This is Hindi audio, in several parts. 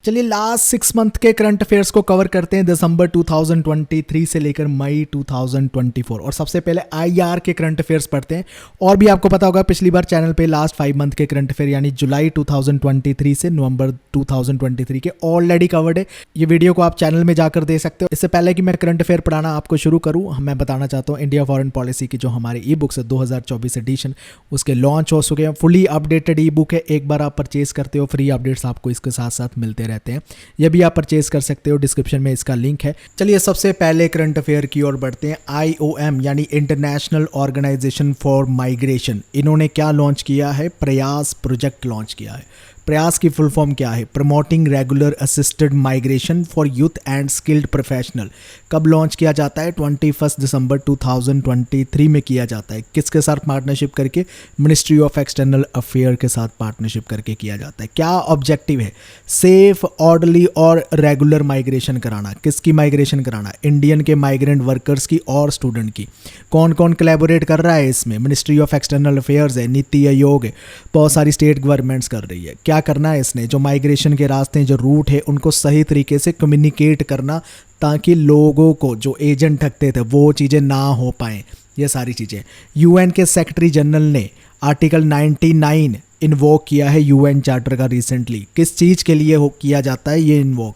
चलिए लास्ट 6 मंथ के करंट अफेयर्स को कवर करते हैं, दिसंबर 2023 से लेकर मई 2024। और सबसे पहले आईआर के करंट अफेयर्स पढ़ते हैं। और भी आपको पता होगा पिछली बार चैनल पे लास्ट 5 मंथ के करंट अफेयर यानी जुलाई 2023 से नवंबर 2023 के ऑलरेडी कवर्ड है। ये वीडियो को आप चैनल में जाकर दे सकते हो। इससे पहले कि मैं करंट अफेयर पढ़ाना आपको शुरू करूँ, मैं बताना चाहता हूँ इंडिया फॉरेन पॉलिसी की जो हमारी ई बुक्स है 2024 एडिशन, उसके लॉन्च हो चुके हैं। फुली अपडेटेड ई बुक है, एक बार आप परचेज करते हो फ्री अपडेट्स आपको इसके साथ साथ मिलते रहते हैं। ये भी आप परचेज कर सकते हो, डिस्क्रिप्शन में इसका लिंक है। चलिए सबसे पहले करंट अफेयर की ओर बढ़ते हैं। IOM यानी इंटरनेशनल ऑर्गेनाइजेशन फॉर माइग्रेशन, इन्होंने क्या लॉन्च किया है? प्रयास प्रोजेक्ट लॉन्च किया है। प्रयास की फुल फॉर्म क्या है? Promoting regular assisted migration for youth and skilled professional. कब लॉन्च किया जाता है? 21 दिसंबर 2023 में किया जाता है। किसके साथ पार्टनरशिप करके? मिनिस्ट्री ऑफ एक्सटर्नल अफेयर के साथ पार्टनरशिप करके किया जाता है। क्या ऑब्जेक्टिव है? सेफ, ऑर्डरली और रेगुलर माइग्रेशन कराना। किसकी माइग्रेशन कराना? इंडियन के माइग्रेंट वर्कर्स की और स्टूडेंट की। कौन कौन कोलैबोरेट कर रहा है इसमें? मिनिस्ट्री ऑफ एक्सटर्नल अफेयर्स है, नीति आयोग है, बहुत सारी स्टेट गवर्नमेंट्स कर रही है। क्या करना है इसने? जो माइग्रेशन के रास्ते, जो रूट है, उनको सही तरीके से कम्युनिकेट करना ताकि लोगों को जो एजेंट ठगते थे वो चीज़ें ना हो पाएँ। ये सारी चीज़ें UN के सेक्रेटरी जनरल ने आर्टिकल 99 इन्वोक किया है UN चार्टर का रिसेंटली। किस चीज़ के लिए किया जाता है ये इन्वोक?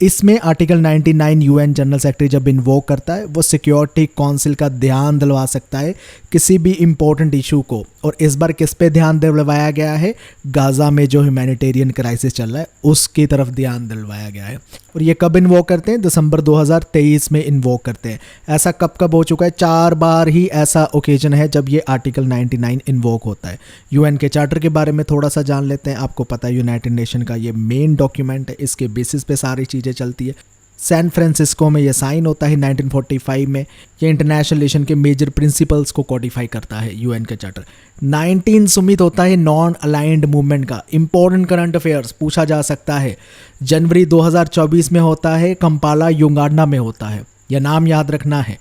इसमें आर्टिकल 99 UN जनरल सेक्रेटरी जब इन्वोक करता है वो सिक्योरिटी काउंसिल का ध्यान दिलवा सकता है किसी भी इम्पोर्टेंट इशू को। और इस बार किस पे ध्यान दिलवाया गया है? गाज़ा में जो ह्यूमैनिटेरियन क्राइसिस चल रहा है उसकी तरफ ध्यान दिलवाया गया है। और ये कब इन्वोक करते हैं? दिसंबर 2023 में इन्वोक करते हैं। ऐसा कब कब हो चुका है? 4 बार ही ऐसा ओकेजन है जब ये आर्टिकल 99 इन्वोक होता है। UN के चार्टर के बारे में थोड़ा सा जान लेते हैं। आपको पता है यूनाइटेड नेशन का ये मेन डॉक्यूमेंट है, इसके बेसिस पे सारी चीज़ें चलती है। सैन फ्रांसिस्को में ये साइन होता है 1945 में। ये इंटरनेशनल रिलेशन के मेजर प्रिंसिपल्स को कोडिफाई करता है UN का चार्टर। 19 सुमित होता है नॉन अलाइंड मूवमेंट का। इंपॉर्टेंट करंट अफेयर्स पूछा जा सकता है। जनवरी 2024 में होता है, कंपाला युगांडा में होता है। यह नाम याद रखना है।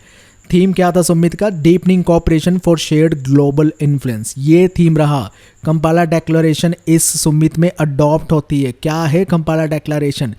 थीम क्या था सुमित का? Deepening cooperation for shared global influence. ये थीम रहा। कंपाला डेक्लेरेशन इस सुमित में अडॉप्ट होती है। क्या है कंपाला डेक्लेरेशन?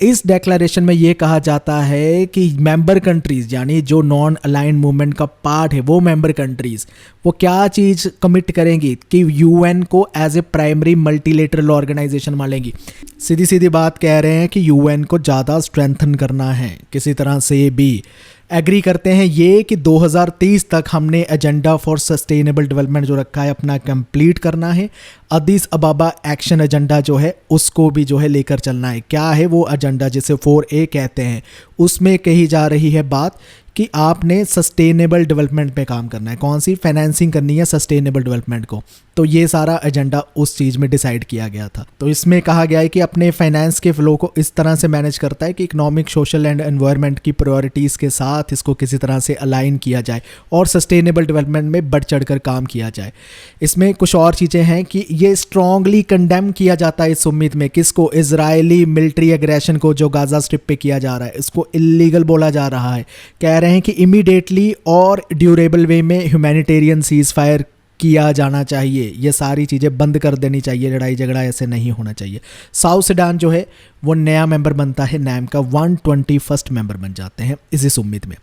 इस डेक्लेरेशन में ये कहा जाता है कि मेंबर कंट्रीज़ यानी जो नॉन अलाइंड मूवमेंट का पार्ट है वो मेंबर कंट्रीज़ वो क्या चीज़ कमिट करेंगी कि UN को as a primary multilateral organisation मानेंगी। सीधी सीधी बात कह रहे हैं कि UN को ज़्यादा स्ट्रेंथन करना है। किसी तरह से भी एग्री करते हैं ये कि 2030 तक हमने एजेंडा फॉर सस्टेनेबल डेवलपमेंट जो रखा है अपना कंप्लीट करना है। अदीस अबाबा एक्शन एजेंडा जो है उसको भी जो है लेकर चलना है। क्या है वो एजेंडा जिसे 4A कहते हैं? उसमें कही जा रही है बात कि आपने सस्टेनेबल डेवलपमेंट पे काम करना है। कौन सी? फाइनेंसिंग करनी है सस्टेनेबल डेवलपमेंट को। तो ये सारा एजेंडा उस चीज़ में डिसाइड किया गया था। तो इसमें कहा गया है कि अपने फाइनेंस के फ्लो को इस तरह से मैनेज करता है कि इकोनॉमिक, सोशल एंड एनवायरनमेंट की प्रायोरिटीज़ के साथ इसको किसी तरह से अलाइन किया जाए और सस्टेनेबल डेवलपमेंट में बढ़ चढ़ कर काम किया जाए। इसमें कुछ और चीज़ें हैं कि ये स्ट्रांगली कंडेम किया जाता है इस उम्मीद में। किसको? इजरायली मिलिट्री एग्रेशन को जो गाजा स्ट्रिप पे किया जा रहा है इसको इलीगल बोला जा रहा है। कह रहे हैं कि इमीडिएटली और ड्यूरेबल वे में ह्यूमैनिटेरियन सीज फायर किया जाना चाहिए। ये सारी चीज़ें बंद कर देनी चाहिए। लड़ाई झगड़ा ऐसे नहीं होना चाहिए। साउथ सूडान जो है वो नया मेंबर बनता है नैम का, 121st मेंबर बन जाते हैं इस उम्मीद में।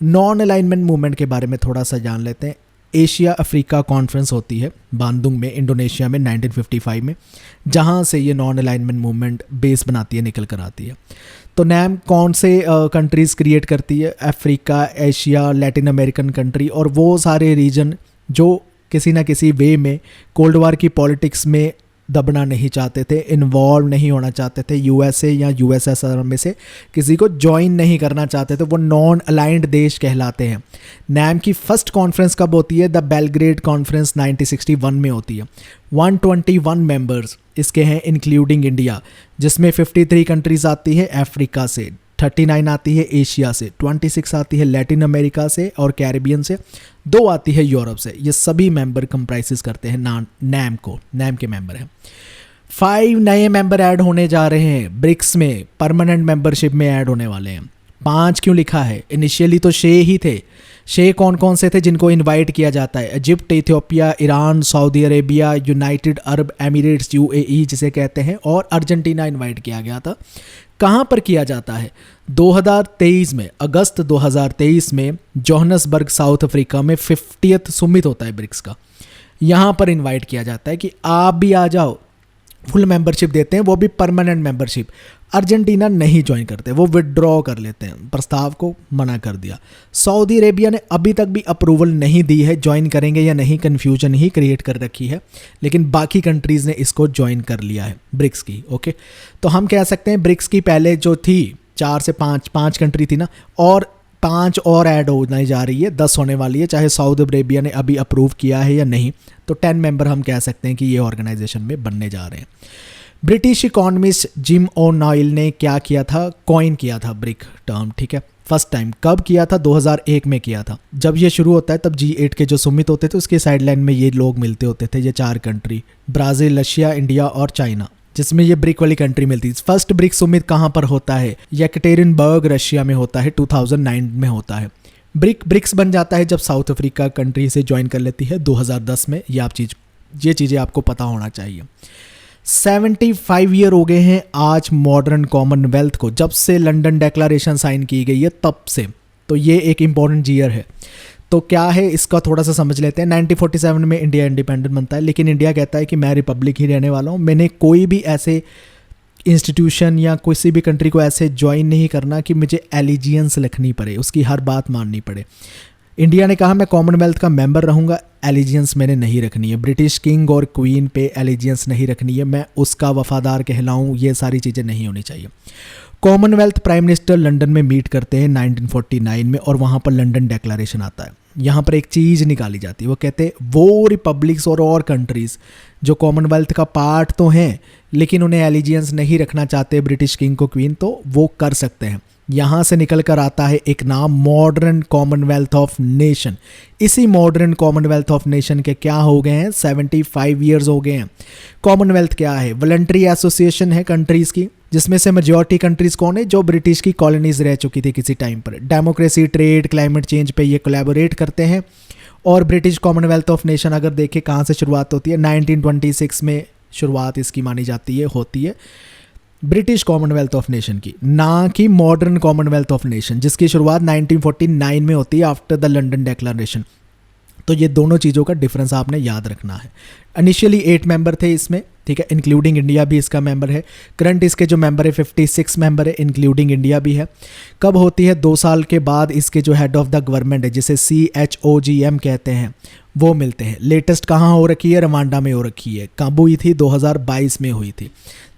नॉन अलाइनमेंट मूवमेंट के बारे में थोड़ा सा जान लेते हैं। एशिया अफ्रीका कॉन्फ्रेंस होती है बांदुंग में इंडोनेशिया में 1955 में, जहाँ से ये नॉन अलाइनमेंट मूवमेंट बेस बनाती है, निकल कर आती है। तो नैम कौन से कंट्रीज़ क्रिएट करती है? Africa, Asia, Latin American country और वो सारे रीजन जो किसी ना किसी वे में कोल्ड वार की पॉलिटिक्स में दबना नहीं चाहते थे, इन्वॉल्व नहीं होना चाहते थे। USA या USSR में से किसी को ज्वाइन नहीं करना चाहते थे, वो नॉन अलाइंड देश कहलाते हैं। नैम की फर्स्ट कॉन्फ्रेंस कब होती है? द बेलग्रेड कॉन्फ्रेंस 1961 में होती है। 121 मेंबर्स इसके हैं इंक्लूडिंग इंडिया, जिसमें 53 कंट्रीज आती है अफ्रीका से, 39 आती है एशिया से, 26 आती है लैटिन अमेरिका से और कैरिबियन से, 2 आती है यूरोप से। ये सभी मेंबर कंप्राइजेस करते हैं नैम को। नैम के मेंबर हैं। 5 नए मेंबर ऐड होने जा रहे हैं ब्रिक्स में, परमानेंट मेंबरशिप में ऐड होने वाले हैं। 5 क्यों लिखा है? इनिशियली तो 6 ही थे। 6 कौन कौन से थे जिनको इनवाइट किया जाता है? Egypt, Ethiopia, Iran, Saudi Arabia, United Arab Emirates UAE जिसे कहते हैं, और अर्जेंटीना इनवाइट किया गया था। कहाँ पर किया जाता है? 2023 में, अगस्त 2023 में जोहान्सबर्ग साउथ अफ्रीका में 50th सुमित होता है ब्रिक्स का। यहाँ पर इनवाइट किया जाता है कि आप भी आ जाओ, फुल मेंबरशिप देते हैं, वो भी परमानेंट मेंबरशिप। अर्जेंटीना नहीं ज्वाइन करते, वो विड्रॉ कर लेते हैं, प्रस्ताव को मना कर दिया। सऊदी अरेबिया ने अभी तक भी अप्रूवल नहीं दी है, ज्वाइन करेंगे या नहीं, कन्फ्यूजन ही क्रिएट कर रखी है, लेकिन बाकी कंट्रीज़ ने इसको ज्वाइन कर लिया है ब्रिक्स की। ओके, तो हम कह सकते हैं ब्रिक्स की पहले जो थी 4 से 5 कंट्री थी ना, और 5 और ऐड होने जा रही है, 10 होने वाली है, चाहे सऊदी अरेबिया ने अभी अप्रूव किया है या नहीं। तो 10 मेंबर हम कह सकते हैं कि ये ऑर्गेनाइजेशन में बनने जा रहे हैं। ब्रिटिश इकोनॉमिस्ट जिम ओ'नॉयल ने क्या किया था? कॉइन किया था ब्रिक टर्म, ठीक है। फर्स्ट टाइम कब किया था? 2001 में किया था। जब ये शुरू होता है तब G8 के जो सुमित होते थे उसके साइडलाइन में ये लोग मिलते होते थे, ये 4 कंट्री, ब्राज़ील, रशिया, इंडिया और चाइना, जिसमें ये ब्रिक वाली कंट्री मिलती है। फर्स्ट ब्रिक सुमित कहाँ पर होता है? येकटेरिनबर्ग रशिया में होता है, 2009 में होता है। ब्रिक्स बन जाता है जब साउथ अफ्रीका कंट्री से ज्वाइन कर लेती है 2010 में। ये चीज़ें आपको पता होना चाहिए। 75 ईयर हो गए हैं आज मॉडर्न कॉमनवेल्थ को, जब से लंदन डेक्लारेशन साइन की गई है तब से। तो ये एक इम्पॉर्टेंट ईयर है। तो क्या है इसका थोड़ा सा समझ लेते हैं। 1947 में इंडिया इंडिपेंडेंट बनता है, लेकिन इंडिया कहता है कि मैं रिपब्लिक ही रहने वाला हूँ, मैंने कोई भी ऐसे इंस्टीट्यूशन या किसी भी कंट्री को ऐसे ज्वाइन नहीं करना कि मुझे एलिजियंस लिखनी पड़े, उसकी हर बात माननी पड़े। इंडिया ने कहा मैं कॉमनवेल्थ का मेंबर रहूँगा, एलिजियंस मैंने नहीं रखनी है, ब्रिटिश किंग और क्वीन पे एलिजियंस नहीं रखनी है, मैं उसका वफादार कहलाऊँ, ये सारी चीज़ें नहीं होनी चाहिए। कॉमनवेल्थ प्राइम मिनिस्टर लंदन में मीट करते हैं 1949 में, और वहाँ पर लंदन डेक्लारेशन आता है। यहाँ पर एक चीज़ निकाली जाती है, वो कहते हैं वो रिपब्लिक्स और कंट्रीज़ जो कॉमनवेल्थ का पार्ट तो हैं लेकिन उन्हें एलिजियंस नहीं रखना चाहते ब्रिटिश किंग को क्वीन, तो वो कर सकते हैं। यहाँ से निकल कर आता है एक नाम, मॉडर्न कॉमनवेल्थ ऑफ नेशन। इसी मॉडर्न कॉमनवेल्थ ऑफ नेशन के क्या हो गए हैं? 75 ईयर्स हो गए हैं। कॉमनवेल्थ क्या है? वॉलंटरी एसोसिएशन है कंट्रीज़ की, जिसमें से मेजॉरिटी कंट्रीज़ कौन है? जो ब्रिटिश की कॉलोनीज रह चुकी थी किसी टाइम पर। डेमोक्रेसी, ट्रेड, क्लाइमेट चेंज पे ये कोलैबोरेट करते हैं। और ब्रिटिश कॉमनवेल्थ ऑफ नेशन अगर देखें कहाँ से शुरुआत होती है, 1926 में शुरुआत इसकी मानी जाती है, होती है ब्रिटिश कॉमनवेल्थ ऑफ नेशन की, ना कि मॉडर्न कॉमनवेल्थ ऑफ नेशन, जिसकी शुरुआत 1949 में होती है आफ्टर द लंदन डेक्लारेशन। तो ये दोनों चीज़ों का डिफरेंस आपने याद रखना है। इनिशियली 8 मेंबर थे इसमें, ठीक है, इंक्लूडिंग इंडिया भी इसका मेंबर है। करंट इसके जो मेंबर है 56 मेंबर है, इंक्लूडिंग इंडिया भी है। कब होती है? 2 साल के बाद इसके जो हेड ऑफ द गवर्नमेंट है, जिसे CHOGM कहते हैं, वो मिलते हैं। लेटेस्ट कहाँ हो रखी है? रवांडा में हो रखी है। कब हुई थी? 2022 में हुई थी।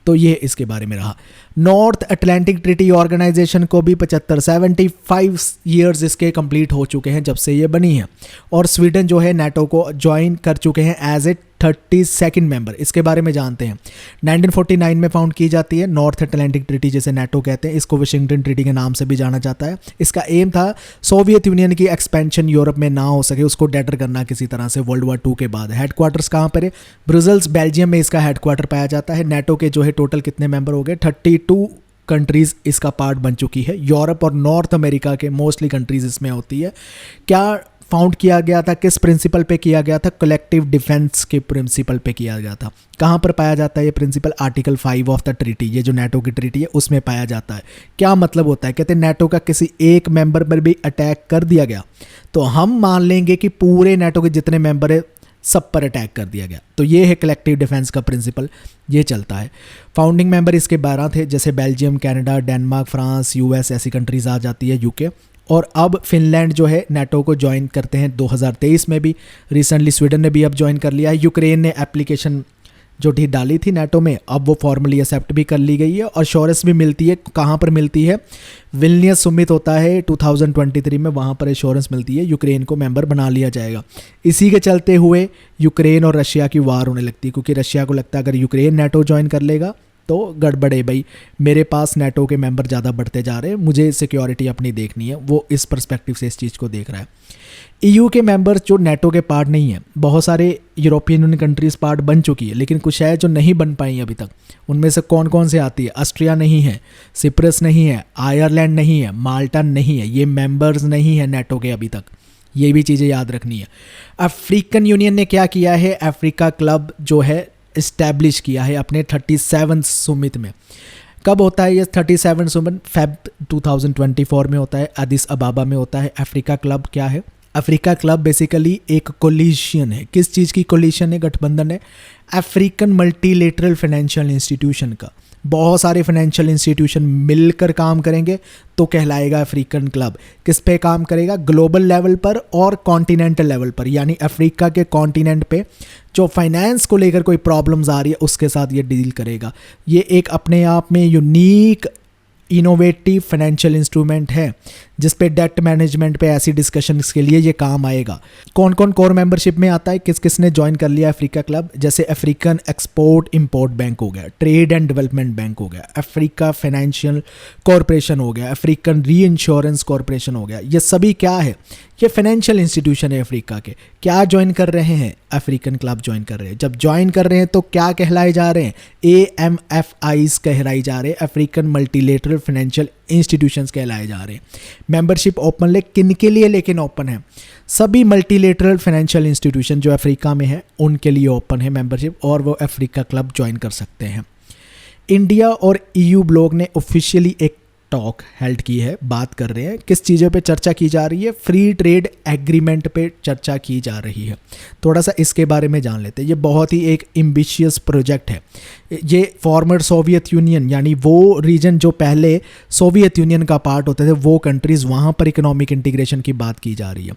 तो ये इसके बारे में रहा। नॉर्थ अटलांटिक ट्रीटी ऑर्गेनाइजेशन को भी 75 ईयर्स इसके कंप्लीट हो चुके हैं जब से ये बनी है। और स्वीडन जो है नाटो को ज्वाइन कर चुके हैं एज ए 32nd मेंबर। इसके बारे में जानते हैं। 1949 में फाउंड की जाती है नॉर्थ अटलांटिक ट्रीटी, जिसे नाटो कहते हैं। इसको वाशिंगटन ट्रीटी के नाम से भी जाना जाता है। इसका एम था सोवियत यूनियन की एक्सपेंशन यूरोप में ना हो सके, उसको डेटर करना किसी तरह से वर्ल्ड वॉर 2 के बाद। हेडक्वार्टर्स कहाँ पर है? ब्रुसेल्स, बेल्जियम में इसका हेडक्वार्टर पाया जाता है। नाटो के जो है टोटल कितने मेंबर हो गए? 32 कंट्रीज़ इसका पार्ट बन चुकी है। यूरोप और नॉर्थ अमेरिका के मोस्टली कंट्रीज़ इसमें होती है। क्या फाउंड किया गया था? किस प्रिंसिपल पे किया गया था? कलेक्टिव डिफेंस के प्रिंसिपल पे किया गया था। कहाँ पर पाया जाता है ये principle? Article 5 of the treaty, ये जो नाटो की ट्रीटी है उसमें पाया जाता है। क्या मतलब होता है? कहते हैं नाटो का किसी एक मेंबर पर भी अटैक कर दिया गया तो हम मान लेंगे कि पूरे नाटो के जितने मेंबर है सब पर अटैक कर दिया गया। तो ये है कलेक्टिव डिफेंस का प्रिंसिपल, ये चलता है। फाउंडिंग मेंबर इसके 12 थे, जैसे Belgium, Canada, Denmark, France, US, ऐसी कंट्रीज आ जाती है, UK। और अब फिनलैंड जो है नाटो को ज्वाइन करते हैं 2023 में भी। रिसेंटली स्वीडन ने भी अब ज्वाइन कर लिया है। यूक्रेन ने एप्लीकेशन जो थी डाली थी नाटो में, अब वो फॉर्मली एक्सेप्ट भी कर ली गई है। और श्योरेंस भी मिलती है। कहाँ पर मिलती है? विल्नियस सुमित होता है 2023 में, वहाँ पर एश्योरेंस मिलती है, यूक्रेन को मेंबर बना लिया जाएगा। इसी के चलते हुए यूक्रेन और रशिया की वार होने लगती है, क्योंकि रशिया को लगता है अगर यूक्रेन नाटो ज्वाइन कर लेगा तो गड़बड़ है भाई, मेरे पास नेटो के मेंबर ज़्यादा बढ़ते जा रहे हैं, मुझे सिक्योरिटी अपनी देखनी है। वो इस पर्सपेक्टिव से इस चीज़ को देख रहा है। ईयू के मेंबर्स जो नेटो के पार्ट नहीं है, बहुत सारे यूरोपियन यूनियन कंट्रीज़ पार्ट बन चुकी है, लेकिन कुछ है जो नहीं बन पाई अभी तक। उनमें से कौन कौन से आती है? ऑस्ट्रिया नहीं है, सिप्रस नहीं है, आयरलैंड नहीं है, माल्टा नहीं है, ये मेंबर्स नहीं है नेटो के अभी तक। ये भी चीज़ें याद रखनी है। अफ्रीकन यूनियन ने क्या किया है? अफ्रीका क्लब जो है इस्टेब्लिश किया है अपने 37 सुमित में। कब होता है ये 37 सुमित? फेब 2024 में होता है, अदिस अबाबा में होता है। अफ्रीका क्लब क्या है? अफ्रीका क्लब बेसिकली एक कोलिशन है। किस चीज़ की कोलिशन है? गठबंधन है अफ्रीकन मल्टीलेटरल फाइनेंशियल इंस्टीट्यूशन का। बहुत सारे फाइनेंशियल इंस्टीट्यूशन मिलकर काम करेंगे तो कहलाएगा अफ्रीकन क्लब। किस पे काम करेगा? ग्लोबल लेवल पर और कॉन्टिनेंटल लेवल पर, यानी अफ्रीका के कॉन्टिनेंट पे जो फाइनेंस को लेकर कोई प्रॉब्लम्स आ रही है उसके साथ ये डील करेगा। ये एक अपने आप में यूनिक इनोवेटिव फाइनेंशियल इंस्ट्रूमेंट है जिस पे डेट मैनेजमेंट पे ऐसी डिस्कशंस के लिए ये काम आएगा। कौन कौन कोर मेंबरशिप में आता है? किस किस ने ज्वाइन कर लिया अफ्रीका क्लब? जैसे अफ्रीकन एक्सपोर्ट इंपोर्ट बैंक हो गया, ट्रेड एंड डेवलपमेंट बैंक हो गया, अफ्रीका फाइनेंशियल कॉरपोरेशन हो गया, अफ्रीकन री इंश्योरेंस कॉरपोरेशन हो गया। ये सभी क्या है? ये फाइनेंशियल इंस्टीट्यूशन है अफ्रीका के। क्या ज्वाइन कर रहे हैं? अफ्रीकन क्लब ज्वाइन कर रहे हैं। जब ज्वाइन कर रहे हैं तो क्या कहलाए जा रहे हैं? AMFIs कहलाई जा रहे हैं, अफ्रीकन मल्टीलेटरल फाइनेंशियल इंस्टीट्यूशंस कहलाए जा रहे हैं। मेंबरशिप ओपन किन के लिए? लेकिन ओपन है सभी मल्टीलेटरल फाइनेंशियल इंस्टीट्यूशन जो अफ्रीका में है उनके लिए ओपन है मेंबरशिप, और वो अफ्रीका क्लब ज्वाइन कर सकते हैं। इंडिया और EU ब्लॉक ने ऑफिशियली एक टॉक हेल्ड की है। बात कर रहे हैं किस चीज़ों पे चर्चा की जा रही है? फ्री ट्रेड एग्रीमेंट पे चर्चा की जा रही है। थोड़ा सा इसके बारे में जान लेते हैं। ये बहुत ही एक एम्बिशियस प्रोजेक्ट है। ये फॉर्मर सोवियत यूनियन, यानी वो रीजन जो पहले सोवियत यूनियन का पार्ट होते थे, वो कंट्रीज़, वहाँ पर इकोनॉमिक इंटीग्रेशन की बात की जा रही है।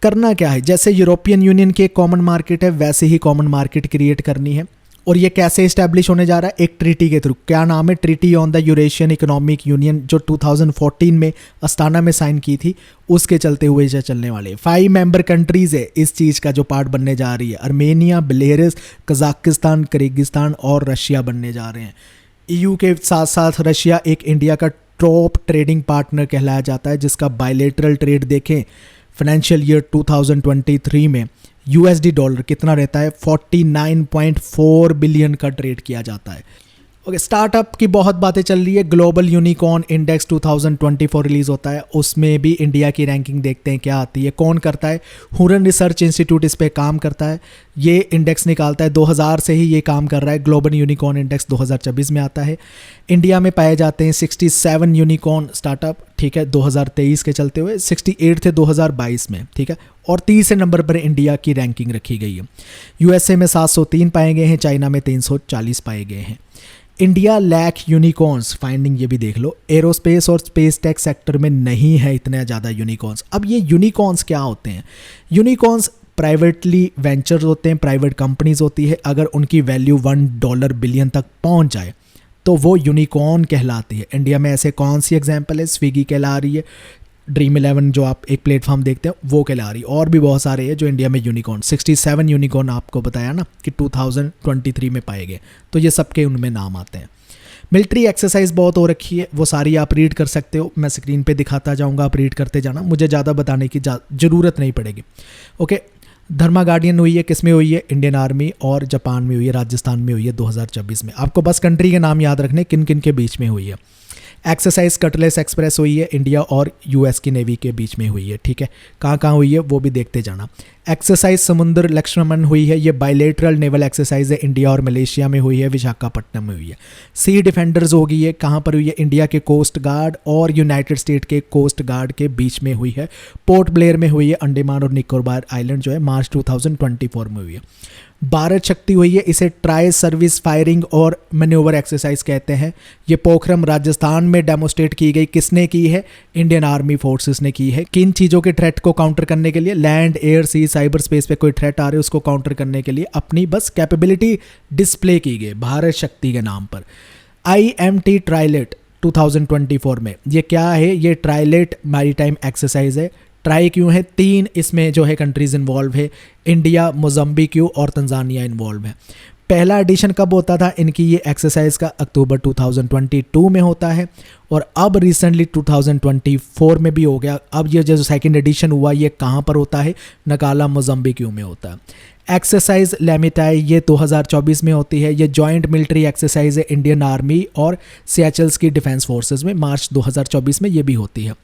करना क्या है? जैसे यूरोपियन यूनियन की एक कॉमन मार्केट है, वैसे ही कॉमन मार्केट क्रिएट करनी है। और ये कैसे इस्टेब्लिश होने जा रहा है? एक ट्रीटी के थ्रू। क्या नाम है? Treaty on the Eurasian economic union, जो 2014 में अस्ताना में साइन की थी, उसके चलते हुए जो चलने वाले 5 मेंबर कंट्रीज़ है इस चीज़ का जो पार्ट बनने जा रही है। आर्मेनिया, बेलारूस, कजाकिस्तान, किर्गिस्तान और रशिया बनने जा रहे हैं। EU के साथ साथ रशिया एक इंडिया का टॉप ट्रेडिंग पार्टनर कहलाया जाता है, जिसका बायलेटरल ट्रेड देखें फाइनेंशियल ईयर 2023 में USD डॉलर कितना रहता है? 49.4 बिलियन का ट्रेड किया जाता है। ओके, स्टार्टअप की बहुत बातें चल रही है। ग्लोबल यूनिकॉर्न इंडेक्स 2024 रिलीज होता है, उसमें भी इंडिया की रैंकिंग देखते हैं क्या आती है। कौन करता है? हुरन रिसर्च इंस्टीट्यूट इस पे काम करता है। ये इंडेक्स निकालता है, 2000 से ही ये काम कर रहा है। ग्लोबल यूनिकॉर्न इंडेक्स 2024 में आता है। इंडिया में पाए जाते हैं 67 यूनिकॉर्न स्टार्टअप, ठीक है, 2023 के चलते हुए 68 थे 2022 में, ठीक है। और 30 नंबर पर इंडिया की रैंकिंग रखी गई है। USA में 703 पाए गए हैं, चाइना में 340 पाए गए हैं। इंडिया लैक यूनिकॉर्न्स, फाइंडिंग ये भी देख लो। एरोस्पेस और स्पेस टेक सेक्टर में नहीं है इतने ज़्यादा यूनिकॉर्न्स। अब ये यूनिकॉर्न्स क्या होते हैं? यूनिकॉर्न्स प्राइवेटली वेंचर्स होते हैं, प्राइवेट कंपनीज होती है। अगर उनकी वैल्यू $1 बिलियन तक पहुंच जाए तो वो यूनिकॉर्न कहलाती है। इंडिया में ऐसे कौन सी एग्जांपल है? स्विगी कहला रही है, Dream11 जो आप एक प्लेटफॉर्म देखते हैं वो कहला रही है, और भी बहुत सारे हैं जो इंडिया में यूनिकॉर्न। 67 यूनिकॉर्न आपको बताया ना कि 2023 में पाए गए, तो ये सबके उनमें नाम आते हैं। मिलिट्री एक्सरसाइज बहुत हो रखी है, वो सारी आप रीड कर सकते हो, मैं स्क्रीन पे दिखाता जाऊंगा, आप रीड करते जाना, मुझे ज़्यादा बताने की ज़रूरत नहीं पड़ेगी। ओके, धर्मा गार्डियन हुई है, किस में हुई है? इंडियन आर्मी और जापान में हुई है, राजस्थान में हुई है 2024 में। आपको बस कंट्री के नाम याद रखने किन किन के बीच में हुई है। एक्सरसाइज कटलेस एक्सप्रेस हुई है, इंडिया और US की नेवी के बीच में हुई है, ठीक है। कहाँ कहाँ हुई है वो भी देखते जाना। एक्सरसाइज समुद्र लक्ष्मण हुई है, ये बायलेटरल नेवल एक्सरसाइज है, इंडिया और मलेशिया में हुई है, विशाखापट्टनम में हुई है। सी डिफेंडर्स हो गई है, कहाँ पर हुई है? इंडिया के कोस्ट गार्ड और यूनाइटेड स्टेट के कोस्ट गार्ड के बीच में हुई है। पोर्ट ब्लेयर में हुई है, अंडमान और निकोबार आइलैंड जो है मार्च 2024 में हुई है। भारत शक्ति हुई है, इसे ट्राई सर्विस फायरिंग और मैन्यूवर एक्सरसाइज कहते हैं। ये पोखरम राजस्थान में डेमोस्ट्रेट की गई, किसने की है? इंडियन आर्मी फोर्सेस ने की है। किन चीज़ों के थ्रेट को काउंटर करने के लिए? लैंड, एयर, सी, साइबर स्पेस पे कोई थ्रेट आ रहे हैं उसको काउंटर करने के लिए अपनी बस कैपेबिलिटी डिस्प्ले की गई भारत शक्ति के नाम पर। IMT ट्राइलेट 2024 में ये क्या है? ये ट्राइलेट मैरीटाइम एक्सरसाइज है। ट्राई क्यों है? 3 इसमें जो है कंट्रीज इन्वॉल्व है, इंडिया, मोजम्बिक और तंजानिया इन्वॉल्व है। पहला एडिशन कब होता था इनकी ये एक्सरसाइज का? अक्टूबर 2022 में होता है, और अब रिसेंटली 2024 में भी हो गया। अब ये जो सेकंड एडिशन हुआ ये कहाँ पर होता है? नकाला मोज़म्बिक में होता है। एक्सरसाइज लेमिटाई ये 2024 में होती है। ये जॉइंट मिलिट्री एक्सरसाइज है इंडियन आर्मी और सियाचल्स की डिफेंस फोर्सेस में, मार्च 2024 में ये भी होती है।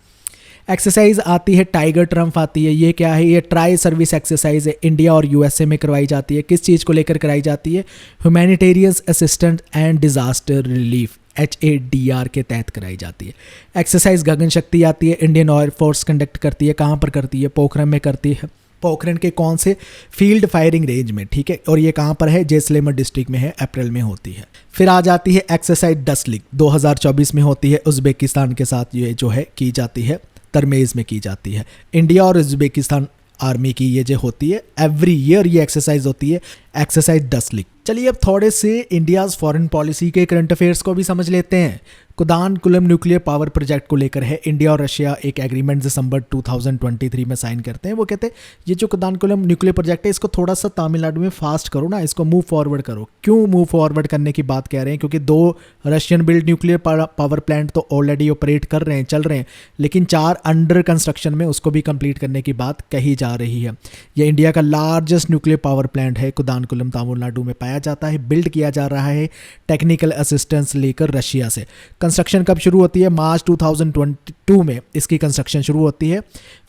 एक्सरसाइज आती है टाइगर ट्रम्प आती है। ये क्या है? ये ट्राई सर्विस एक्सरसाइज है, इंडिया और यूएसए में करवाई जाती है। किस चीज़ को लेकर कराई जाती है? Humanitarian assistance and disaster relief, HADR के तहत कराई जाती है। एक्सरसाइज गगन शक्ति आती है, इंडियन एयरफोर्स कंडक्ट करती है। कहाँ पर करती है? पोखरण में करती है। पोखरण के कौन से? फील्ड फायरिंग रेंज में, ठीक है। और ये कहाँ पर है? जैसलमेर डिस्ट्रिक्ट में है, अप्रैल में होती है। फिर आ जाती है एक्सरसाइज डस्लिक, 2024 में होती है। उज्बेकिस्तान के साथ ये जो है की जाती है, तरमेज़ में की जाती है। इंडिया और उज्बेकिस्तान आर्मी की ये जो होती है, एवरी ईयर ये एक्सरसाइज होती है, एक्सरसाइज डस्लिक। चलिए अब थोड़े से इंडियाज़ फॉरेन पॉलिसी के करंट अफेयर्स को भी समझ लेते हैं। कुदानकुलम न्यूक्लियर पावर प्रोजेक्ट को लेकर है, इंडिया और रशिया एक एग्रीमेंट दिसंबर 2023 में साइन करते हैं। वो कहते हैं ये जो कुदानकुलम न्यूक्लियर प्रोजेक्ट है इसको थोड़ा सा तमिलनाडु में फास्ट करो ना, इसको मूव फॉरवर्ड करो। क्यों मूव फॉरवर्ड करने की बात कह रहे हैं? क्योंकि 2 Russian build nuclear power plant तो ऑलरेडी ऑपरेट कर रहे हैं, चल रहे हैं, लेकिन 4 अंडर कंस्ट्रक्शन में, उसको भी कंप्लीट करने की बात कही जा रही है। यह इंडिया का लार्जेस्ट न्यूक्लियर पावर प्लांट है, कुदानकुलम तमिलनाडु में पाया जाता है। बिल्ड किया जा रहा है टेक्निकल असिस्टेंस लेकर रशिया से। कंस्ट्रक्शन कब शुरू होती है? मार्च 2022 में इसकी कंस्ट्रक्शन शुरू होती है।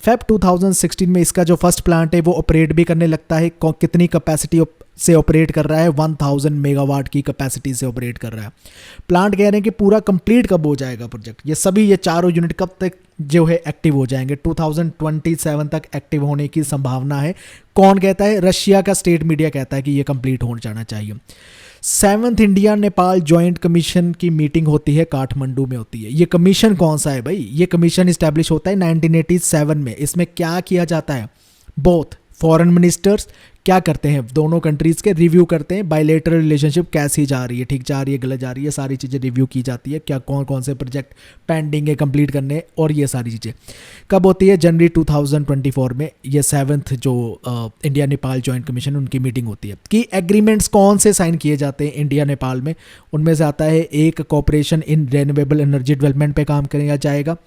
फेब 2016 में इसका जो फर्स्ट प्लांट है वो ऑपरेट भी करने लगता है। कितनी कैपेसिटी से ऑपरेट कर रहा है? 1000 मेगावाट की कैपेसिटी से ऑपरेट कर रहा है। प्लांट कह रहे हैं कि पूरा कंप्लीट कब हो जाएगा प्रोजेक्ट? ये सभी ये चारों यूनिट कब तक जो है एक्टिव हो जाएंगे? 2027 तक एक्टिव होने की संभावना है। कौन कहता है? रशिया का स्टेट मीडिया कहता है कि ये कंप्लीट हो जाना चाहिए। 7th India Nepal joint commission की मीटिंग होती है, काठमांडू में होती है। ये कमीशन कौन सा है भाई? ये कमीशन इस्टेब्लिश होता है 1987 में। इसमें क्या किया जाता है? बोथ फॉरेन मिनिस्टर्स क्या करते हैं? दोनों कंट्रीज़ के रिव्यू करते हैं, बायलैटरल रिलेशनशिप कैसी जा रही है, ठीक जा रही है, गलत जा रही है, सारी चीज़ें रिव्यू की जाती है। क्या कौन कौन से प्रोजेक्ट पेंडिंग है कंप्लीट करने, और ये सारी चीज़ें कब होती है? जनवरी 2024 में ये 7th जो इंडिया नेपाल जॉइंट कमीशन उनकी मीटिंग होती है। कि एग्रीमेंट्स कौन से साइन किए जाते हैं इंडिया नेपाल में? उनमें से आता है एक cooperation in renewable energy development पे काम किया जाएगा।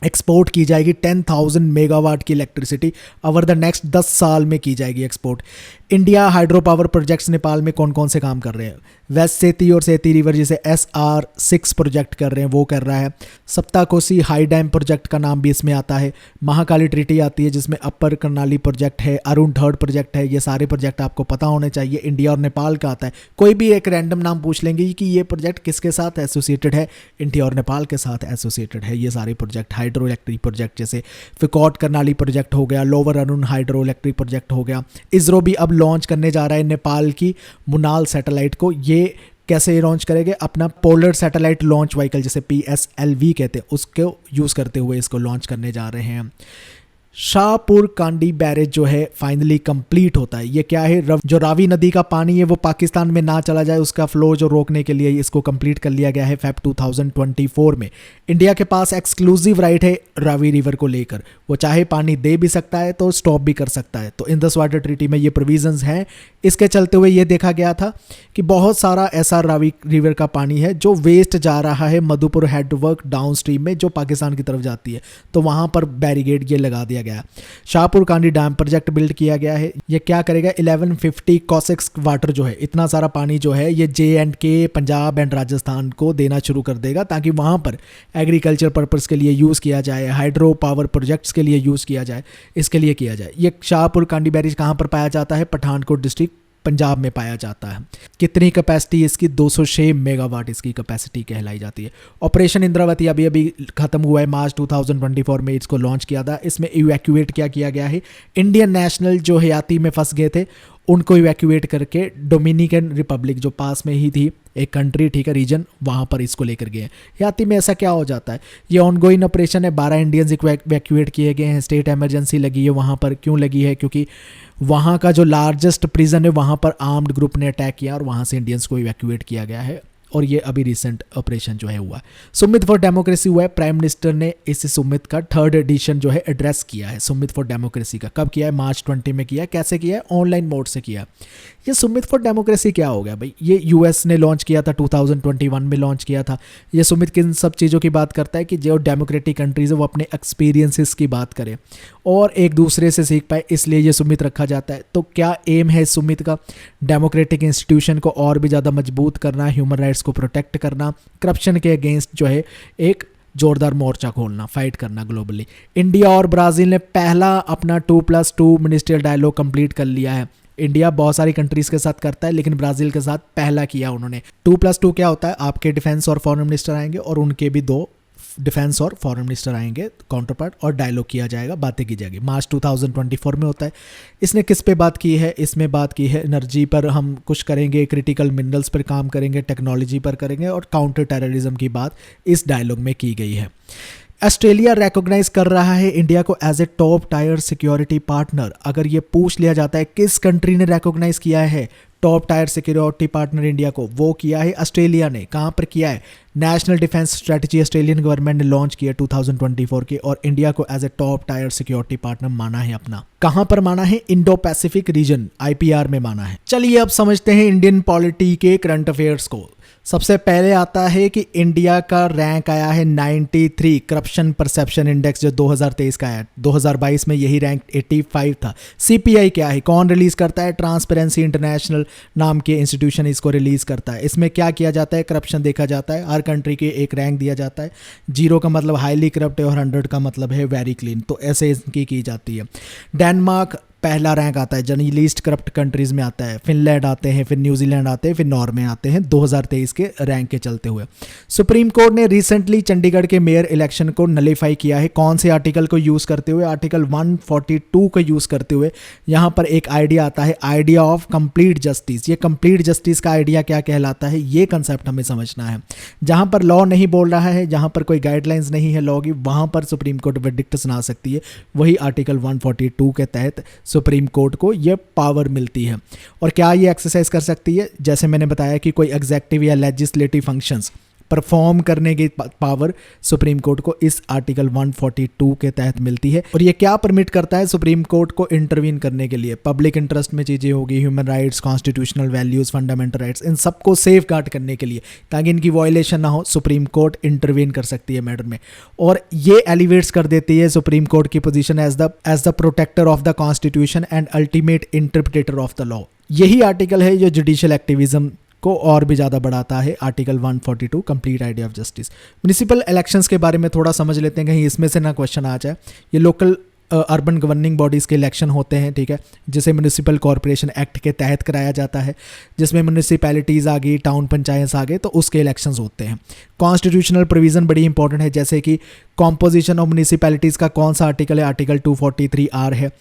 एक्सपोर्ट की जाएगी 10,000 मेगावाट की इलेक्ट्रिसिटी ओवर द नेक्स्ट 10 साल में की जाएगी export. India hydro power projects Nepal में कौन कौन से काम कर रहे हैं? वेस्ट सेती और सेती रिवर जिसे SR6 प्रोजेक्ट कर रहे हैं वो कर रहा है। सप्ताकोसी हाई डैम प्रोजेक्ट का नाम भी इसमें आता है। महाकाली ट्रीटी आती है जिसमें अपर कर्नाली प्रोजेक्ट है, अरुण 3rd प्रोजेक्ट है। ये सारे प्रोजेक्ट आपको पता होने चाहिए। इंडिया और नेपाल का आता है। कोई भी एक रैंडम नाम पूछ लेंगे कि ये प्रोजेक्ट किसके साथ एसोसिएटेड है? इंडिया और नेपाल के साथ एसोसिएटेड है ये सारे प्रोजेक्ट। हाइड्रो इलेक्ट्रिक प्रोजेक्ट जैसे फिकॉट कर्नाली प्रोजेक्ट हो गया, lower Arun hydro electric project हो गया। इसरो भी अब लॉन्च करने जा रहा है नेपाल की मुनाल सैटेलाइट को। ये कैसे लॉन्च करेंगे? अपना पोलर सैटेलाइट लॉन्च व्हीकल जिसे PSLV कहते हैं उसको यूज़ करते हुए इसको लॉन्च करने जा रहे हैं। शाहपुर कांडी बैरेज जो है फाइनली कंप्लीट होता है। ये क्या है? जो रावी नदी का पानी है वो पाकिस्तान में ना चला जाए उसका फ्लो जो रोकने के लिए इसको कंप्लीट कर लिया गया है फेब 2024 में। इंडिया के पास एक्सक्लूसिव राइट है रावी रिवर को लेकर, वो चाहे पानी दे भी सकता है तो स्टॉप भी कर सकता है। तो इंडस वाटर ट्रीटी में ये प्रोविजंस हैं। इसके चलते हुए ये देखा गया था कि बहुत सारा ऐसा रावी रिवर का पानी है जो वेस्ट जा रहा है मधुपुर हेडवर्क डाउन स्ट्रीम में जो पाकिस्तान की तरफ जाती है, तो वहाँ पर बैरिगेड ये लगा दिया गया। Shahpur Kandi dam project build किया गया है। ये क्या करेगा? 1150 कॉसेक्स वाटर जो है, इतना सारा पानी जो है ये J&K पंजाब एंड राजस्थान को देना शुरू कर देगा ताकि वहाँ पर एग्रीकल्चर पर्पस के लिए यूज़ किया जाए, हाइड्रो पावर प्रोजेक्ट्स के लिए यूज़ किया जाए, इसके लिए किया जाए। ये शाहपुर कांडी बैरेज कहाँ पर पाया जाता है? पठानकोट डिस्ट्रिक्ट पंजाब में पाया जाता है। कितनी कैपेसिटी इसकी? 206 मेगावाट इसकी कैपेसिटी कहलाई जाती है। ऑपरेशन इंद्रावती अभी अभी खत्म हुआ है, मार्च 2024 में इसको लॉन्च किया था। इसमें इवैक्यूएट क्या किया गया है? इंडियन नेशनल जो हयाती में फंस गए थे उनको इवैक्यूएट करके डोमिनिकन रिपब्लिक जो पास में ही थी एक कंट्री, ठीक है, रीजन, वहाँ पर इसको लेकर गए हैं। हयाती में ऐसा क्या हो जाता है? ये ऑनगोइंग ऑपरेशन है। 12 इंडियंस इवैक्यूएट किए गए हैं। स्टेट इमरजेंसी लगी है वहाँ पर। क्यों लगी है? क्योंकि वहाँ का जो लार्जेस्ट प्रिजन है वहाँ पर आर्म्ड ग्रुप ने अटैक किया और वहाँ से इंडियंस को इवैक्यूएट किया गया है। और ये अभी रिसेंट ऑपरेशन जो है हुआ है। सुमित फॉर डेमोक्रेसी हुआ है। प्राइम मिनिस्टर ने इस सुमित का 3rd एडिशन जो है एड्रेस किया है। सुमित फॉर डेमोक्रेसी का कब किया है? मार्च 20 में किया है। कैसे किया है? ऑनलाइन मोड से किया। ये सुमित फॉर डेमोक्रेसी क्या हो गया भाई? ये यूएस ने लॉन्च किया था, 2021 में लॉन्च किया था। ये सुमित किन सब चीज़ों की बात करता है कि जो डेमोक्रेटिक कंट्रीज़ है वो अपने एक्सपीरियंसेस की बात करें और एक दूसरे से सीख पाए, इसलिए ये सुमित रखा जाता है। तो क्या एम है सुमित का? डेमोक्रेटिक इंस्टीट्यूशन को और भी ज़्यादा मजबूत करना, ह्यूमन राइट्स को प्रोटेक्ट करना, करप्शन के अगेंस्ट जो है एक जोरदार मोर्चा खोलना, फाइट करना ग्लोबली। इंडिया और ब्राज़ील ने पहला अपना 2+2 मिनिस्ट्रियल डायलॉग कंप्लीट कर लिया है। इंडिया बहुत सारी कंट्रीज के साथ करता है, लेकिन ब्राज़ील के साथ पहला किया उन्होंने। 2+2 क्या होता है? आपके डिफेंस और फॉरेन मिनिस्टर आएंगे और उनके भी 2 डिफेंस और फॉरेन मिनिस्टर आएंगे काउंटर पार्ट, और डायलॉग किया जाएगा, बातें की जाएगी। मार्च 2024 में होता है। इसने किस पे बात की है? इसमें बात की है एनर्जी पर हम कुछ करेंगे, क्रिटिकल मिनरल्स पर काम करेंगे, टेक्नोलॉजी पर करेंगे, और काउंटर टेररिज्म की बात इस डायलॉग में की गई है। ऑस्ट्रेलिया रिकॉग्नाइज कर रहा है इंडिया को as a top tier security partner. अगर ये पूछ लिया जाता है किस कंट्री ने रिकॉग्नाइज किया है top tier security partner India को, वो किया है ऑस्ट्रेलिया ने। कहाँ पर किया है? National defence strategy Australian government ने लॉन्च किया 2024 की, और इंडिया को as a top tier security partner माना है अपना। कहाँ पर माना है? इंडो पैसिफिक रीजन IPR में माना है। चलिए अब समझते हैं इंडियन पॉलिटी के करंट अफेयर्स को। सबसे पहले आता है कि इंडिया का रैंक आया है 93 करप्शन परसेप्शन इंडेक्स, जो 2023 का है। 2022 में यही रैंक 85 था। CPI क्या है? कौन रिलीज करता है? ट्रांसपेरेंसी इंटरनेशनल नाम के इंस्टीट्यूशन इसको रिलीज करता है। इसमें क्या किया जाता है? करप्शन देखा जाता है, हर कंट्री के एक रैंक दिया जाता है। 0 का मतलब हाईली करप्ट है और 100 का मतलब है वेरी क्लीन। तो ऐसे इनकी की जाती है। डेनमार्क पहला रैंक आता है, जर्नी लीस्ट करप्ट कंट्रीज में आता है। फिनलैंड आते हैं, फिर न्यूजीलैंड आते हैं, फिर नॉर्वे आते हैं 2023 के रैंक के चलते हुए। सुप्रीम कोर्ट ने रिसेंटली चंडीगढ़ के मेयर इलेक्शन को नलीफाई किया है। कौन से आर्टिकल को यूज़ करते हुए? आर्टिकल 142 को यूज़ करते हुए। यहाँ पर एक आइडिया आता है, आइडिया ऑफ कंप्लीट जस्टिस। ये कंप्लीट जस्टिस का आइडिया क्या कहलाता है, ये कंसेप्ट हमें समझना है। जहाँ पर लॉ नहीं बोल रहा है, जहाँ पर कोई गाइडलाइंस नहीं है लॉ की, वहाँ पर सुप्रीम कोर्ट वर्डिक्ट सुना सकती है। वही आर्टिकल 142 के तहत सुप्रीम कोर्ट को यह पावर मिलती है। और क्या ये एक्सरसाइज कर सकती है? जैसे मैंने बताया कि कोई एग्जेक्टिव या लेजिस्लेटिव फंक्शंस परफॉर्म करने की पावर सुप्रीम कोर्ट को इस आर्टिकल 142 के तहत मिलती है। और ये क्या परमिट करता है सुप्रीम कोर्ट को इंटरवीन करने के लिए? पब्लिक इंटरेस्ट में चीज़ें होगी, human rights, constitutional values, fundamental rights, इन सबको सेफ गार्ड करने के लिए, ताकि इनकी वायलेशन ना हो, सुप्रीम कोर्ट इंटरवीन कर सकती है मैटर में। और ये एलिवेट्स कर देती है सुप्रीम कोर्ट की position as the protector of the constitution and ultimate interpreter of the law. यही आर्टिकल है जो जुडिशियल एक्टिविज्म को और भी ज़्यादा बढ़ाता है। Article 142 complete idea of justice. Municipal elections के बारे में थोड़ा समझ लेते हैं, कहीं इसमें से ना क्वेश्चन आ जाए। ये लोकल अर्बन गवर्निंग बॉडीज़ के इलेक्शन होते हैं, ठीक है, जिसे म्युनिसिपल कॉरपोरेशन एक्ट के तहत कराया जाता है, जिसमें म्युनिसिपैलिटीज़ आ गई, टाउन पंचायत आ गए, तो उसके इलेक्शंस होते हैं। कॉन्स्टिट्यूशनल प्रोविज़न बड़ी इंपॉर्टेंट है, जैसे कि कॉम्पोजिशन ऑफ म्युनिसिपैलिटीज़ का कौन सा आर्टिकल है? आर्टिकल 243R है।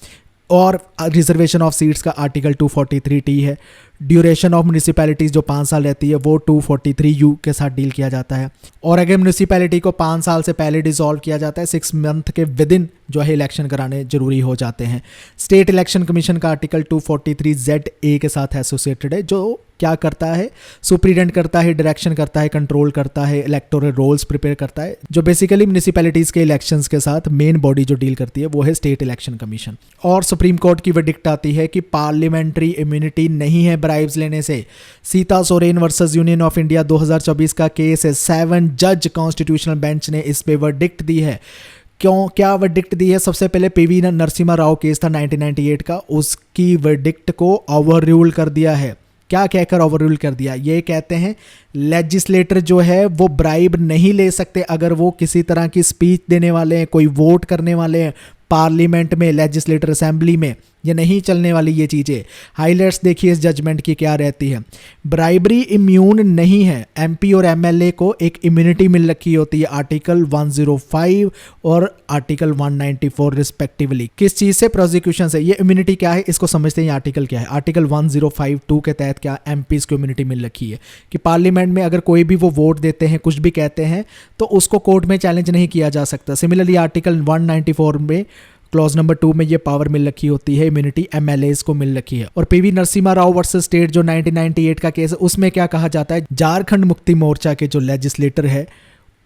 और रिजर्वेशन ऑफ सीट्स का आर्टिकल 243T है। ड्यूरेशन ऑफ म्यूनिसिपैलिटीज़ जो 5 साल रहती है वो 243U के साथ डील किया जाता है। और अगर म्यूनिसिपैलिटी को 5 साल से पहले डिसॉल्व किया जाता है, 6 मंथ के विद इन जो है इलेक्शन कराने जरूरी हो जाते हैं। स्टेट इलेक्शन कमीशन का आर्टिकल 243ZA के साथ एसोसिएटेड है, जो क्या करता है? सुप्रीडेंट करता है, डायरेक्शन करता है, कंट्रोल करता है, इलेक्टोरल रोल्स प्रिपेयर करता है। जो बेसिकली म्यूनिसिपैलिटीज़ के इलेक्शंस के साथ मेन बॉडी जो डील करती है वो है स्टेट इलेक्शन कमीशन। और सुप्रीम कोर्ट की वर्डिक्ट आती है कि पार्लियामेंट्री इम्यूनिटी नहीं है ब्राइब्स लेने से। Sita Soren versus union of India 2024 का केस है, 7 जज कॉन्स्टिट्यूशनल बेंच ने इस पे वर्डिक्ट दी है। क्यों, क्या वर्डिक्ट दी है? सबसे पहले PV नरसिम्हा राव केस था 1998 का, उसकी वर्डिक्ट को ओवर रूल कर दिया है। क्या कहकर ओवर रूल कर दिया? ये कहते हैं लेजिस्लेटर जो है वो ब्राइब नहीं ले सकते अगर वो किसी तरह की स्पीच देने वाले हैं, कोई वोट करने वाले हैं पार्लियामेंट में, लेजिस्लेटर असेंबली में। ये नहीं चलने वाली ये चीज़ें। हाईलाइट्स देखिए इस जजमेंट की क्या रहती है। ब्राइबरी इम्यून नहीं है। MP और MLA को एक इम्यूनिटी मिल रखी होती है, आर्टिकल 105 और आर्टिकल 194 रिस्पेक्टिवली। किस चीज़ से? प्रोसिक्यूशन से। ये इम्यूनिटी क्या है इसको समझते हैं। ये आर्टिकल क्या है? आर्टिकल 1052 के तहत क्या MPs को इम्यूनिटी मिल रखी है कि पार्लियामेंट में अगर कोई भी वो वोट देते हैं, कुछ भी कहते हैं, तो उसको कोर्ट में चैलेंज नहीं किया जा सकता। सिमिलरली आर्टिकल 194 में क्लॉज नंबर 2 में ये पावर मिल रखी होती है, इम्यूनिटी MLAs को मिल रखी है। और PV Narasimha Rao versus state जो 1998 का केस है, उसमें क्या कहा जाता है? झारखंड मुक्ति मोर्चा के जो लेजिस्लेटर है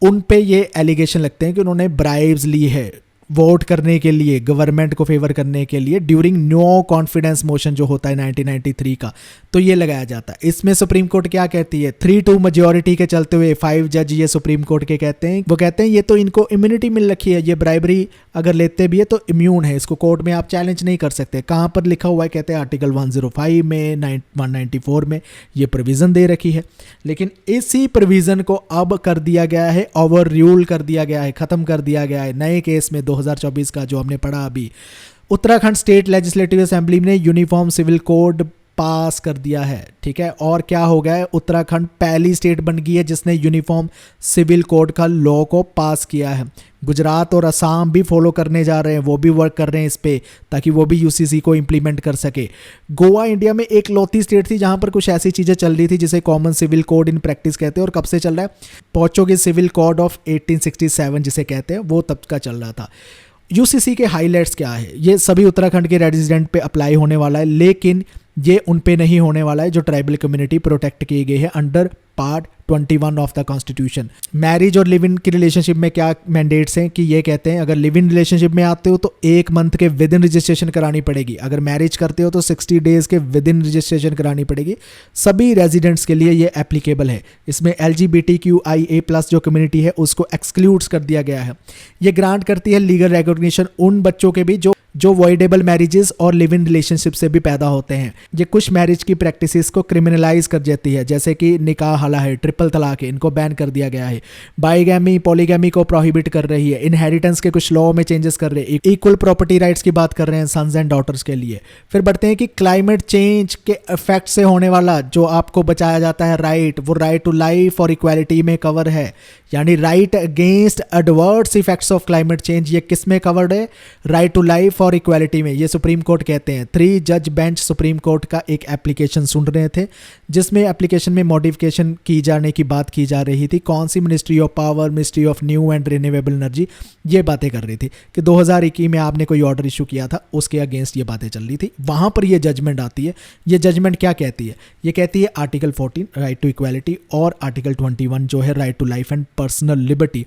उन पे ये एलिगेशन लगते हैं कि उन्होंने ब्राइब्स ली है वोट करने के लिए, गवर्नमेंट को फेवर करने के लिए ड्यूरिंग नो कॉन्फिडेंस मोशन जो होता है 1993 का, तो ये लगाया जाता है। इसमें सुप्रीम कोर्ट क्या कहती है, 3-2 मेजोरिटी के चलते हुए 5 जज ये सुप्रीम कोर्ट के कहते हैं, वो कहते हैं ये तो इनको इम्यूनिटी मिल रखी है, ये ब्राइबरी अगर लेते भी है तो इम्यून है, इसको कोर्ट में आप चैलेंज नहीं कर सकते। कहाँ पर लिखा हुआ है, कहते हैं आर्टिकल 105 में, 194 में ये प्रोविज़न दे रखी है। लेकिन इसी प्रोविज़न को अब कर दिया गया है, ओवर रूल कर दिया गया है, ख़त्म कर दिया गया है नए केस में 2024 का जो हमने पढ़ा अभी। उत्तराखंड स्टेट लेजिस्लेटिव असेंबली ने यूनिफॉर्म सिविल कोड पास कर दिया है, ठीक है। और क्या हो गया है, उत्तराखंड पहली स्टेट बन गई है जिसने यूनिफॉर्म सिविल कोड का लॉ को पास किया है। गुजरात और असम भी फॉलो करने जा रहे हैं, वो भी वर्क कर रहे हैं इस पे, ताकि वो भी यूसीसी को इम्प्लीमेंट कर सके। गोवा इंडिया में एक लौती स्टेट थी जहां पर कुछ ऐसी चीज़ें चल रही थी जिसे common civil code in practice कहते हैं। और कब से चल रहा है, पोर्चुगीज सिविल कोड ऑफ 1867 जिसे कहते हैं, वो तब का चल रहा था। यूसीसी के हाईलाइट्स क्या है, ये सभी उत्तराखंड के रेजिडेंट पे अप्लाई होने वाला है, लेकिन ये उन पे नहीं होने वाला है जो ट्राइबल कम्युनिटी प्रोटेक्ट की गई है under part 21 of the constitution. Marriage और लिव इन की रिलेशनशिप में क्या मैंडेट्स हैं कि ये कहते हैं अगर लिव इन रिलेशनशिप में आते हो तो 1 मंथ के विद इन रजिस्ट्रेशन करानी पड़ेगी, अगर मैरिज करते हो तो 60 डेज के विद इन रजिस्ट्रेशन करानी पड़ेगी। सभी रेजिडेंट्स के लिए ये एप्लीकेबल है। इसमें LGBTQIA+ जो कम्युनिटी है उसको एक्सक्लूड्स कर दिया गया है। ये ग्रांट करती है लीगल रिकॉग्निशन उन बच्चों के भी जो वॉइडेबल मैरिजेस और लिव इन रिलेशनशिप से भी पैदा होते हैं। ये कुछ मैरिज की प्रैक्टिसेस को क्रिमिनलाइज कर देती है, जैसे कि निकाह हला है, ट्रिपल तलाक है, इनको बैन कर दिया गया है। बाईगैमी, पॉलीगैमी को प्रोहिबिट कर रही है। इनहेरिटेंस के कुछ लॉ में चेंजेस कर रहे हैं। इक्वल प्रॉपर्टी राइट्स की बात कर रहे हैं सन्स एंड डॉटर्स के लिए। फिर बढ़ते हैं कि क्लाइमेट चेंज के इफेक्ट से होने वाला जो आपको बचाया जाता है राइट, वो राइट टू लाइफ और इक्वालिटी में कवर है, यानी right against adverse effects of climate change. ये किस में कवर्ड है, राइट टू लाइफ और इक्वालिटी में। ये सुप्रीम कोर्ट कहते हैं। 3 जज बेंच सुप्रीम कोर्ट का एक एप्लीकेशन सुन रहे थे जिसमें एप्लीकेशन में मॉडिफिकेशन की जाने की बात की जा रही थी। कौन सी, ministry of power, ministry of new and renewable energy, ये बातें कर रही थी कि 2021 में आपने कोई ऑर्डर इशू किया था, उसके अगेंस्ट ये बातें चल रही थी। वहां पर ये जजमेंट आती है। ये जजमेंट क्या कहती है, ये कहती है आर्टिकल 14 राइट टू इक्वालिटी और आर्टिकल 21 जो है right to life and personal liberty,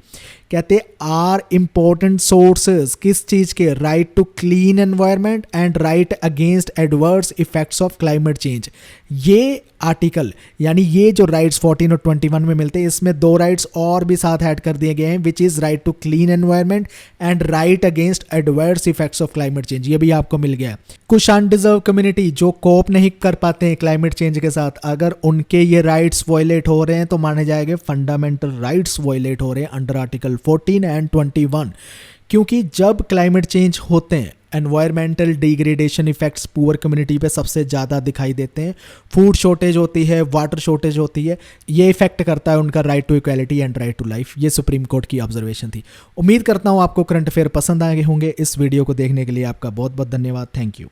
कहते आर इंपॉर्टेंट सोर्सेज किस चीज के, right to clean environment and right against adverse effects of climate change. ये आर्टिकल यानी ये जो राइट्स 14 और 21 में मिलते हैं, इसमें 2 राइट्स और भी साथ ऐड कर दिए गए हैं, which is right to clean environment and right against adverse effects of climate change. ये भी आपको मिल गया है। कुछ अनडिजर्व कम्युनिटी जो कोप नहीं कर पाते हैं क्लाइमेट चेंज के साथ, अगर उनके ये राइट्स वॉयलेट हो रहे हैं तो माने जाएंगे फंडामेंटल राइट्स वॉयलेट हो रहे हैं अंडर आर्टिकल 14 एंड 21। क्योंकि जब क्लाइमेट चेंज होते हैं environmental degradation effects poor community पे सबसे ज़्यादा दिखाई देते हैं। फूड शॉर्टेज होती है, वाटर शॉर्टेज होती है, ये इफेक्ट करता है उनका right to equality and right to life. ये सुप्रीम कोर्ट की ऑब्जर्वेशन थी। उम्मीद करता हूँ आपको करंट अफेयर पसंद आए होंगे। इस वीडियो को देखने के लिए आपका बहुत बहुत धन्यवाद। Thank you.